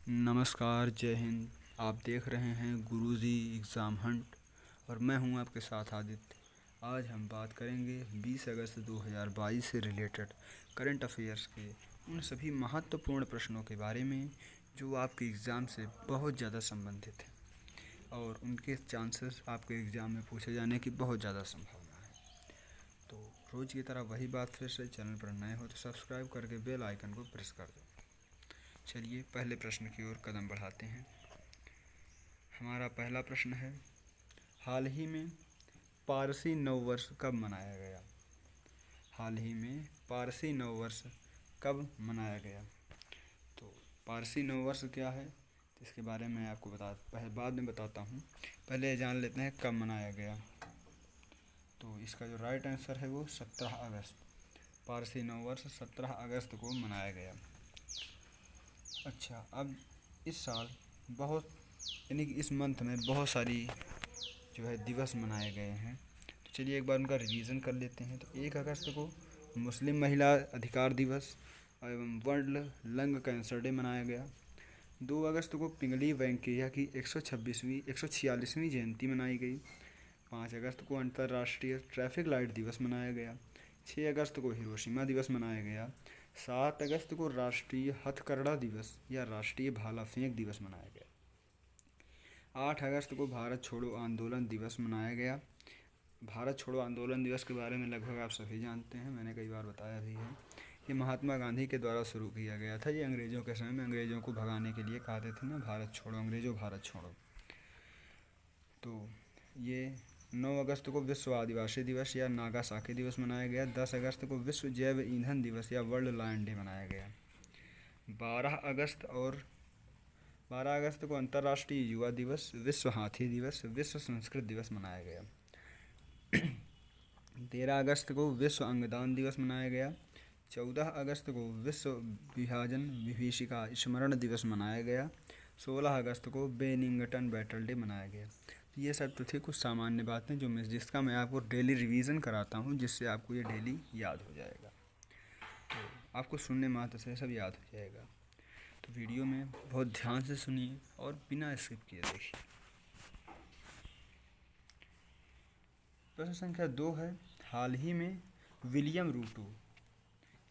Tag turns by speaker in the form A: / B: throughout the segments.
A: नमस्कार, जय हिंद। आप देख रहे हैं गुरुजी एग्ज़ाम हंट और मैं हूं आपके साथ आदित्य। आज हम बात करेंगे 20 अगस्त 2022 से रिलेटेड करंट अफेयर्स के उन सभी महत्वपूर्ण प्रश्नों के बारे में जो आपके एग्ज़ाम से बहुत ज़्यादा संबंधित हैं और उनके चांसेस आपके एग्ज़ाम में पूछे जाने की बहुत ज़्यादा संभावना है। तो रोज़ की तरह वही बात, फिर से चैनल पर नए हो तो सब्सक्राइब करके बेल आइकन को प्रेस कर दो। चलिए पहले प्रश्न की ओर कदम बढ़ाते हैं। हमारा पहला प्रश्न है, हाल ही में पारसी नववर्ष कब मनाया गया? हाल ही में पारसी नववर्ष कब मनाया गया? तो पारसी नववर्ष क्या है तो इसके बारे में आपको बाद में बताता हूँ। पहले जान लेते हैं कब मनाया गया। तो इसका जो राइट आंसर है वो 17 अगस्त। पारसी नववर्ष 17 अगस्त को मनाया गया। अच्छा, अब इस साल बहुत यानी कि इस मंथ में बहुत सारी जो है दिवस मनाए गए हैं। तो चलिए एक बार उनका रिवीजन कर लेते हैं। तो 1 अगस्त को मुस्लिम महिला अधिकार दिवस एवं वर्ल्ड लंग कैंसर डे मनाया गया। 2 अगस्त को पिंगली वेंकैया की 146वीं जयंती मनाई गई। 5 अगस्त को अंतर्राष्ट्रीय ट्रैफिक लाइट दिवस मनाया गया। 6 अगस्त को हिरोशिमा दिवस मनाया गया। 7 अगस्त को राष्ट्रीय हथकरघा दिवस या राष्ट्रीय भाला फेंक दिवस मनाया गया। 8 अगस्त को भारत छोड़ो आंदोलन दिवस मनाया गया। भारत छोड़ो आंदोलन दिवस के बारे में लगभग आप सभी जानते हैं, मैंने कई बार बताया भी है। ये महात्मा गांधी के द्वारा शुरू किया गया था। ये अंग्रेज़ों के समय में अंग्रेज़ों को भगाने के लिए कहते थे ना, भारत छोड़ो अंग्रेज़ों भारत छोड़ो। तो ये 9 अगस्त को विश्व आदिवासी दिवस या नागासाकी दिवस मनाया गया। 10 अगस्त को विश्व जैव ईंधन दिवस या वर्ल्ड लायन डे मनाया गया। 12 अगस्त और 12 अगस्त को अंतर्राष्ट्रीय युवा दिवस, विश्व हाथी दिवस, विश्व संस्कृत दिवस मनाया गया। 13 अगस्त को विश्व अंगदान दिवस मनाया गया। 14 अगस्त को विश्व विभाजन विभीषिका स्मरण दिवस मनाया गया। 16 अगस्त को बेनिंगटन बैटल डे मनाया गया। तो ये सब तो थे कुछ सामान्य बातें जिसका मैं आपको डेली रिवीजन कराता हूँ, जिससे आपको ये डेली याद हो जाएगा। तो आपको सुनने मात्र से सब याद हो जाएगा। तो वीडियो में बहुत ध्यान से सुनिए और बिना स्किप किए देखिए। प्रश्न संख्या 2 है, हाल ही में विलियम रूटो,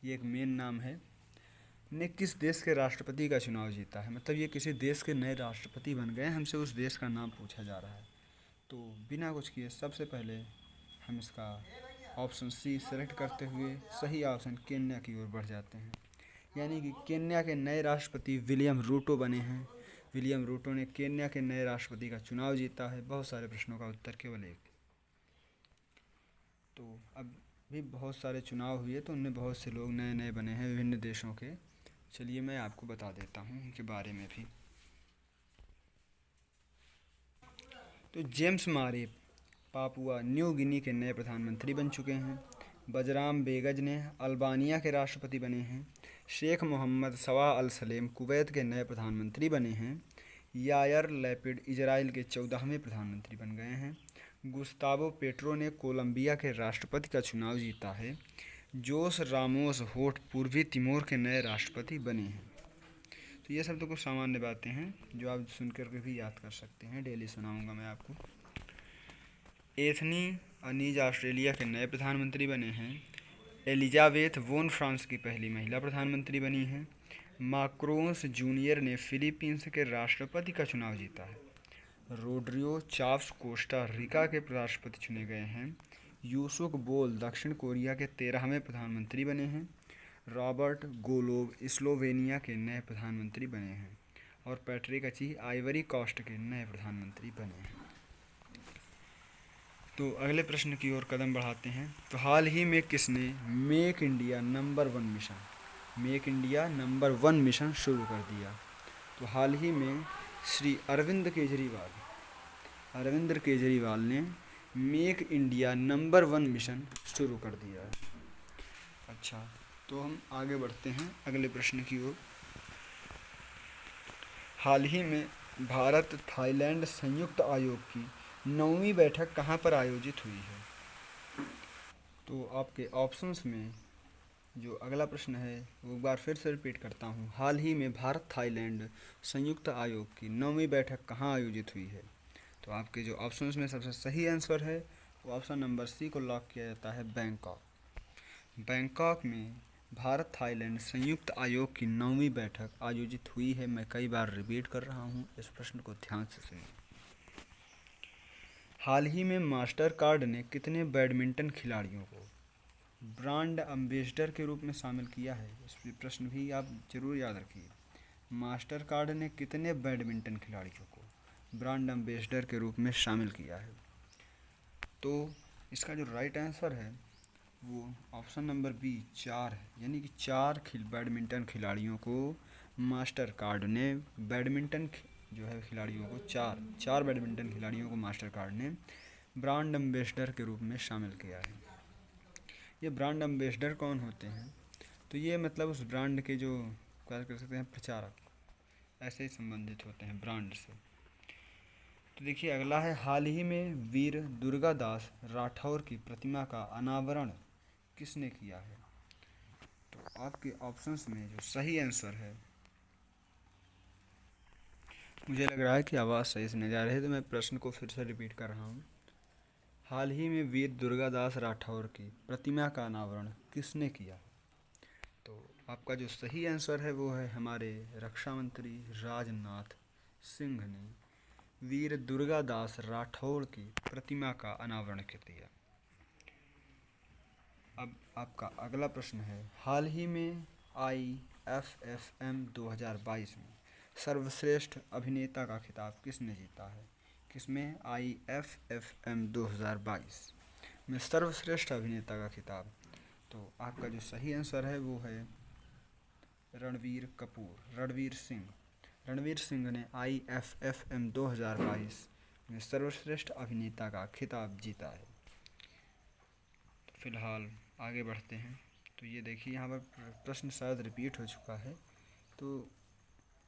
A: ये एक मेन नाम है, ने किस देश के राष्ट्रपति का चुनाव जीता है? मतलब ये किसी देश के नए राष्ट्रपति बन गए, हमसे उस देश का नाम पूछा जा रहा है। तो बिना कुछ किए सबसे पहले हम इसका ऑप्शन सी सेलेक्ट करते हुए सही ऑप्शन केन्या की ओर बढ़ जाते हैं। यानी कि केन्या के नए राष्ट्रपति विलियम रूटो बने हैं। विलियम रूटो ने केन्या के नए राष्ट्रपति का चुनाव जीता है। बहुत सारे प्रश्नों का उत्तर केवल एक। तो अब भी बहुत सारे चुनाव हुए तो उनमें बहुत से लोग नए नए बने हैं विभिन्न देशों के। चलिए मैं आपको बता देता हूँ उनके बारे में भी। तो जेम्स मारेप पापुआ न्यू गिनी के नए प्रधानमंत्री बन चुके हैं। बजराम बेगज ने अल्बानिया के राष्ट्रपति बने हैं। शेख मोहम्मद सवाह अल सलेम कुवैत के नए प्रधानमंत्री बने हैं। यायर लैपिड इजराइल के 14वें प्रधानमंत्री बन गए हैं। गुस्तावो पेट्रो ने कोलंबिया के राष्ट्रपति का चुनाव जीता है। जोस रामोस होठ पूर्वी तिमोर के नए राष्ट्रपति बने हैं। तो ये सब तो कुछ सामान्य बातें हैं जो आप सुन कर के भी याद कर सकते हैं, डेली सुनाऊंगा मैं आपको। एथनी अनीज ऑस्ट्रेलिया के नए प्रधानमंत्री बने हैं। एलिजाबेथ वोन फ्रांस की पहली महिला प्रधानमंत्री बनी हैं। माक्रोंस जूनियर ने फिलीपींस के राष्ट्रपति का चुनाव जीता है। रोड्रियो चाव्स कोस्टा रिका के राष्ट्रपति चुने गए हैं। यूसुक बोल दक्षिण कोरिया के 13वें प्रधानमंत्री बने हैं। रॉबर्ट गोलोव स्लोवेनिया के नए प्रधानमंत्री बने हैं। और पैट्रिक अची आइवरी कोस्ट के नए प्रधानमंत्री बने हैं। तो अगले प्रश्न की ओर कदम बढ़ाते हैं। तो हाल ही में किसने make India number one mission शुरू कर दिया? तो हाल ही में श्री अरविंद केजरीवाल ने make India number one mission शुरू कर दिया है। अच्छा, तो हम आगे बढ़ते हैं अगले प्रश्न की ओर। हाल ही में भारत थाईलैंड संयुक्त आयोग की 9वीं बैठक कहाँ पर आयोजित हुई है? तो आपके ऑप्शंस में जो अगला प्रश्न है वो एक बार फिर से रिपीट करता हूँ। हाल ही में भारत थाईलैंड संयुक्त आयोग की 9वीं बैठक कहाँ आयोजित हुई है? तो आपके जो ऑप्शंस में सबसे सही आंसर है वो ऑप्शन नंबर सी को लॉक किया जाता है, बैंकॉक। बैंकॉक में भारत थाईलैंड संयुक्त आयोग की 9वीं बैठक आयोजित हुई है। मैं कई बार रिपीट कर रहा हूँ, इस प्रश्न को ध्यान से सुनिए। हाल ही में मास्टर कार्ड ने कितने बैडमिंटन खिलाड़ियों को ब्रांड एम्बेसडर के रूप में शामिल किया है? इस प्रश्न भी आप जरूर याद रखिए। मास्टर कार्ड ने कितने बैडमिंटन खिलाड़ियों को ब्रांड एम्बेसडर के रूप में शामिल किया है? तो इसका जो राइट आंसर है वो ऑप्शन नंबर बी 4 है, यानी कि 4 बैडमिंटन खिलाड़ियों को मास्टर कार्ड ने बैडमिंटन जो है खिलाड़ियों को चार बैडमिंटन खिलाड़ियों को मास्टर कार्ड ने ब्रांड एम्बेसडर के रूप में शामिल किया है। ये ब्रांड एम्बेसडर कौन होते हैं? तो ये मतलब उस ब्रांड के जो क्या कर सकते हैं, प्रचारक, ऐसे ही संबंधित होते हैं ब्रांड से। तो देखिए अगला है, हाल ही में वीर दुर्गादास राठौर की प्रतिमा का अनावरण किसने किया है? तो आपके ऑप्शंस में जो सही आंसर है, मुझे लग रहा है कि आवाज़ सही से नहीं जा रही है तो मैं प्रश्न को फिर से रिपीट कर रहा हूँ। हाल ही में वीर दुर्गादास राठौर की प्रतिमा का अनावरण किसने किया? तो आपका जो सही आंसर है वो है हमारे रक्षा मंत्री राजनाथ सिंह ने वीर दुर्गादास राठौर की प्रतिमा का अनावरण कर दिया। अब आपका अगला प्रश्न है, हाल ही में IFFM 2022 में सर्वश्रेष्ठ अभिनेता का खिताब किसने जीता है? किसमें? IFFM 2022 में सर्वश्रेष्ठ अभिनेता का खिताब। तो आपका जो सही आंसर है वो है रणवीर सिंह ने IFFM 2022 में सर्वश्रेष्ठ अभिनेता का खिताब जीता है। तो फिलहाल आगे बढ़ते हैं। तो ये देखिए यहाँ पर प्रश्न शायद रिपीट हो चुका है। तो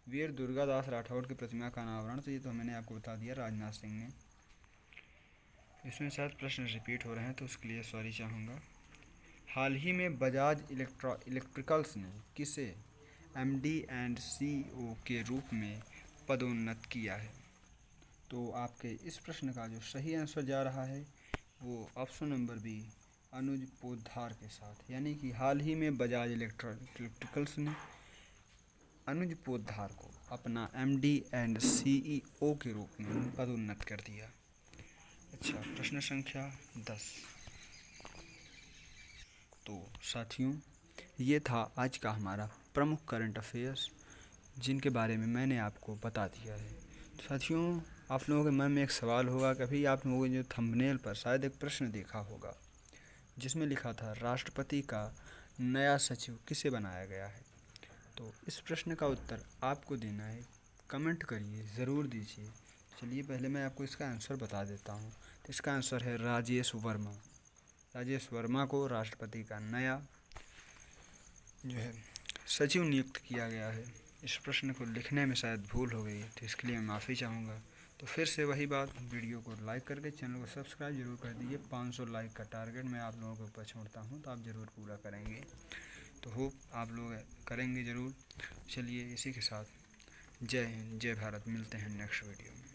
A: वीर दुर्गादास राठौर की प्रतिमा का अनावरण, तो ये तो मैंने आपको बता दिया राजनाथ सिंह ने। इसमें शायद प्रश्न रिपीट हो रहे हैं तो उसके लिए सॉरी चाहूँगा। हाल ही में बजाज इलेक्ट्रिकल्स ने किसे MD एंड CEO के रूप में पदोन्नत किया है? तो आपके इस प्रश्न का जो सही आंसर जा रहा है वो ऑप्शन नंबर बी अनुज पोद्दार के साथ, यानी कि हाल ही में बजाज इलेक्ट्रिकल्स ने अनुज पोद्दार को अपना MD एंड CEO के रूप में पदोन्नत कर दिया। अच्छा, प्रश्न संख्या 10। तो साथियों, ये था आज का हमारा प्रमुख करंट अफेयर्स जिनके बारे में मैंने आपको बता दिया है। तो साथियों, आप लोगों के मन में एक सवाल होगा, कभी आप लोगों ने जो थंबनेल पर शायद एक प्रश्न देखा होगा जिसमें लिखा था राष्ट्रपति का नया सचिव किसे बनाया गया है? तो इस प्रश्न का उत्तर आपको देना है, कमेंट करिए, ज़रूर दीजिए। चलिए पहले मैं आपको इसका आंसर बता देता हूँ। तो इसका आंसर है राजेश वर्मा को राष्ट्रपति का नया जो है सचिव नियुक्त किया गया है। इस प्रश्न को लिखने में शायद भूल हो गई है तो इसके लिए मैं माफ़ी चाहूँगा। तो फिर से वही बात, वीडियो को लाइक करके चैनल को सब्सक्राइब जरूर कर दीजिए। 500 लाइक का टारगेट मैं आप लोगों के ऊपर छोड़ता हूँ तो आप ज़रूर पूरा करेंगे। तो होप आप लोग करेंगे ज़रूर। चलिए इसी के साथ जय हिंद, जय भारत, मिलते हैं नेक्स्ट वीडियो में।